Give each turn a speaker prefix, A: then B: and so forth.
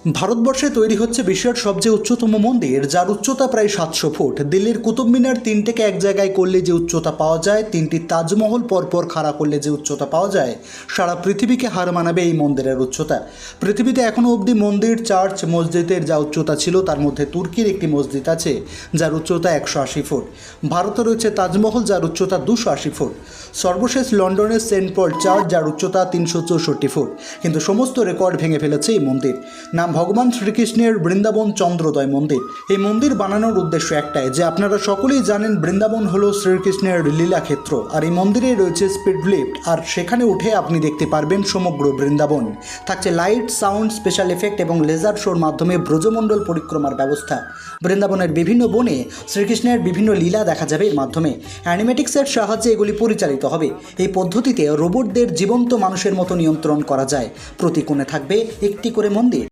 A: ভারতবর্ষে তৈরি হচ্ছে বিশ্বের সবচেয়ে উচ্চতম মন্দির, যার উচ্চতা প্রায় 700 ফুট। দিল্লির কুতুব মিনার তিনটেকে এক জায়গায় করলে যে উচ্চতা পাওয়া যায়, তিনটি তাজমহল পরপর খাড়া করলে যে উচ্চতা পাওয়া যায়, সারা পৃথিবীকে হার মানাবে এই মন্দিরের উচ্চতা। পৃথিবীতে এখনও অবধি মন্দির, চার্চ, মসজিদের যা উচ্চতা ছিল, তার মধ্যে তুর্কির একটি মসজিদ আছে যার উচ্চতা 180 ফুট। ভারতে রয়েছে তাজমহল, যার উচ্চতা 280 ফুট। সর্বশেষ লন্ডনের সেন্ট পল চার্চ, যার উচ্চতা 364 ফুট। কিন্তু সমস্ত রেকর্ড ভেঙে ফেলেছে এই মন্দির। নাম ভগবান শ্রীকৃষ্ণের বৃন্দাবন চন্দ্রোদয় মন্দির। এই মন্দির বানানোর উদ্দেশ্য একটাই, যে আপনারা সকলেই জানেন বৃন্দাবন হলো শ্রীকৃষ্ণের লীলাক্ষেত্র। আর এই মন্দিরে রয়েছে স্পিড লিফট, আর সেখানে উঠে আপনি দেখতে পারবেন সমগ্র বৃন্দাবন। থাকছে লাইট, সাউন্ড, স্পেশাল এফেক্ট এবং লেজার শোর মাধ্যমে ব্রজমণ্ডল পরিক্রমার ব্যবস্থা। বৃন্দাবনের বিভিন্ন বনে শ্রীকৃষ্ণের বিভিন্ন লীলা দেখা যাবে এর মাধ্যমে। অ্যানিমেটিক্সের সাহায্যে এগুলি পরিচালিত হবে। এই পদ্ধতিতে রোবটদের জীবন্ত মানুষের মতো নিয়ন্ত্রণ করা যায়। প্রতি কোণে থাকবে একটি করে মন্দির।